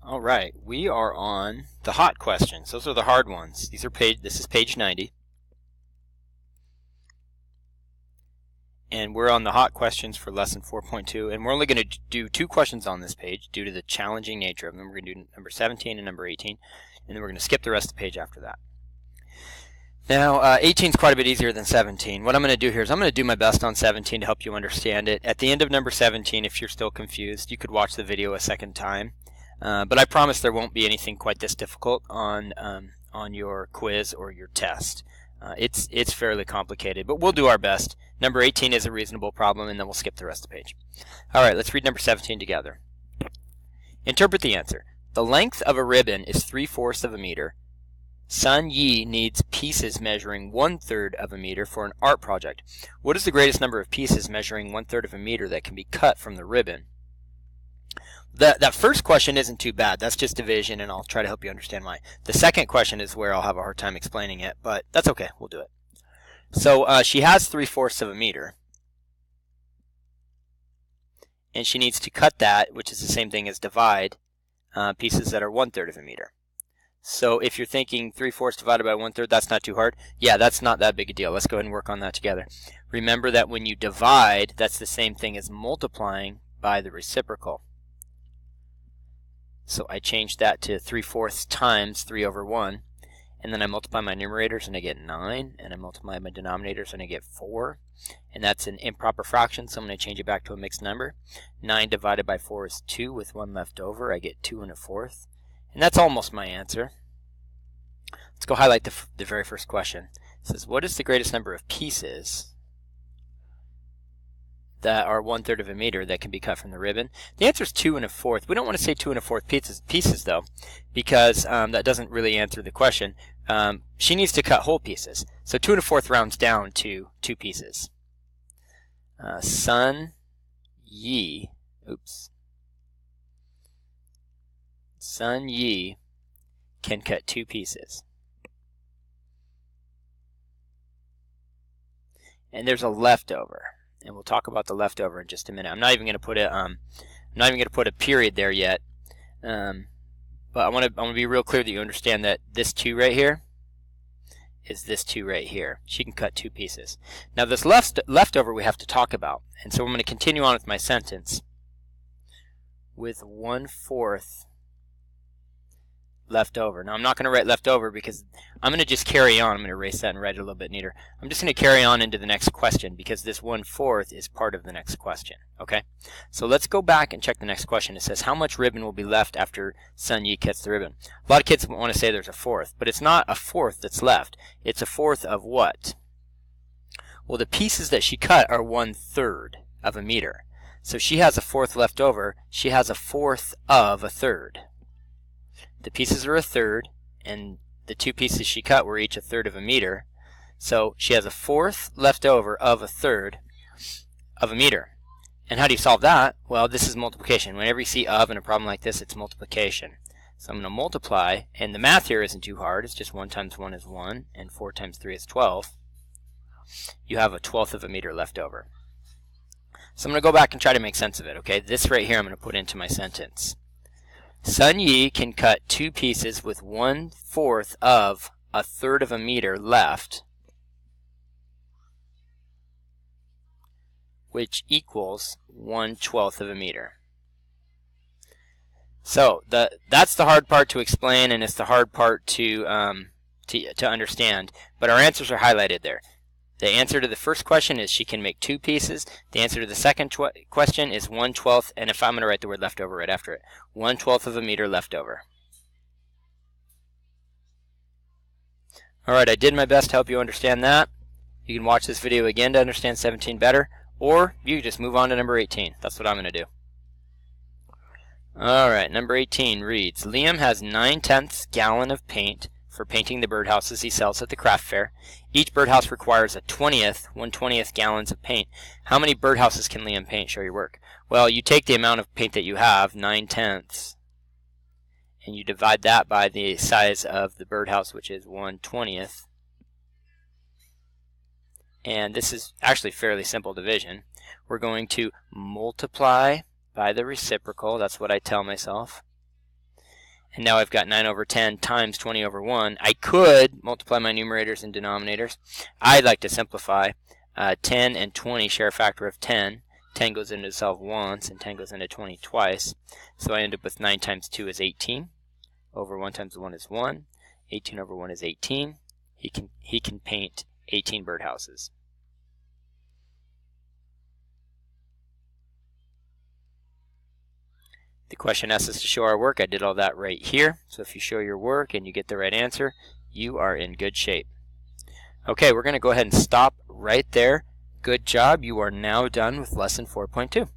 All right, we are on the hot questions. Those are the hard ones. This is page 90. And we're on the hot questions for lesson 4.2, and we're only going to do 2 questions on this page due to the challenging nature of them. We're going to do number 17 and number 18, and then we're going to skip the rest of the page after that. Now, 18 is quite a bit easier than 17. What I'm going to do here is I'm going to do my best on 17 to help you understand it. At the end of number 17, if you're still confused, you could watch the video a second time. But I promise there won't be anything quite this difficult on your quiz or your test. It's fairly complicated, but we'll do our best. Number 18 is a reasonable problem, and then we'll skip the rest of the page. All right, let's read number 17 together. Interpret the answer. The length of a ribbon is 3/4 of a meter. Sun Yi needs pieces measuring 1/3 of a meter for an art project. What is the greatest number of pieces measuring 1/3 of a meter that can be cut from the ribbon? That first question isn't too bad. That's just division, and I'll try to help you understand why. The second question is where I'll have a hard time explaining it, but that's okay. We'll do it. So she has 3/4 of a meter, and she needs to cut that, which is the same thing as divide, pieces that are 1/3 of a meter. So if you're thinking 3/4 divided by 1/3, that's not too hard. Yeah, that's not that big a deal. Let's go ahead and work on that together. Remember that when you divide, that's the same thing as multiplying by the reciprocal. So I changed that to 3/4 times 3/1, and then I multiply my numerators and I get 9, and I multiply my denominators and I get 4, and that's an improper fraction, so I'm going to change it back to a mixed number. 9 divided by 4 is 2, with 1 left over. I get 2 1/4, and that's almost my answer. Let's go highlight the very first question. It says, what is the greatest number of pieces that are 1/3 of a meter that can be cut from the ribbon? The answer is 2 1/4. We don't want to say 2 1/4 pieces though, because that doesn't really answer the question. She needs to cut whole pieces. So 2 1/4 rounds down to 2 pieces. Sun Yi can cut 2 pieces. And there's a leftover. And we'll talk about the leftover in just a minute. I'm not even going to put a period there yet. But I want to be real clear that you understand that this 2 right here is this 2 right here. She can cut 2 pieces. Now this leftover we have to talk about. And so I'm going to continue on with my sentence. With 1/4 left over. Now I'm not going to write left over because I'm going to just carry on. I'm going to erase that and write it a little bit neater. I'm just going to carry on into the next question because this 1/4 is part of the next question. Okay? So let's go back and check the next question. It says, how much ribbon will be left after Sun Yi cuts the ribbon? A lot of kids want to say there's a 1/4, but it's not a 1/4 that's left. It's a 1/4 of what? Well, the pieces that she cut are 1/3 of a meter. So she has a 1/4 left over. She has a 1/4 of a 1/3. The pieces are a 1/3, and the 2 pieces she cut were each a 1/3 of a meter. So she has a 1/4 left over of a 1/3 of a meter. And how do you solve that? Well, this is multiplication. Whenever you see of in a problem like this, it's multiplication. So I'm going to multiply, and the math here isn't too hard. It's just 1 times 1 is 1, and 4 times 3 is 12. You have a 1/12 of a meter left over. So I'm going to go back and try to make sense of it. Okay, this right here I'm going to put into my sentence. Sun Yi can cut 2 pieces with 1/4 of a 1/3 of a meter left, which equals 1/12 of a meter. So that's the hard part to explain, and it's the hard part to understand. But our answers are highlighted there. The answer to the first question is she can make 2 pieces. The answer to the second question is 1/12, and if I'm going to write the word leftover right after it, 1/12 of a meter left over. Alright, I did my best to help you understand that. You can watch this video again to understand 17 better, or you can just move on to number 18. That's what I'm going to do. Alright, number 18 reads, Liam has 9/10 gallon of paint for painting the birdhouses he sells at the craft fair. Each birdhouse requires 1/20 gallons of paint. How many birdhouses can Liam paint? Show your work. Well, you take the amount of paint that you have, 9/10, and you divide that by the size of the birdhouse, which is 1/20. And this is actually fairly simple division. We're going to multiply by the reciprocal. That's what I tell myself. And now I've got 9 over 10 times 20 over 1. I could multiply my numerators and denominators. I'd like to simplify. 10 and 20 share a factor of 10. 10 goes into itself once, and 10 goes into 20 twice. So I end up with 9 times 2 is 18. Over 1 times 1 is 1. 18 over 1 is 18. He can paint 18 birdhouses. The question asks us to show our work. I did all that right here. So if you show your work and you get the right answer, you are in good shape. Okay, we're going to go ahead and stop right there. Good job. You are now done with lesson 4.2.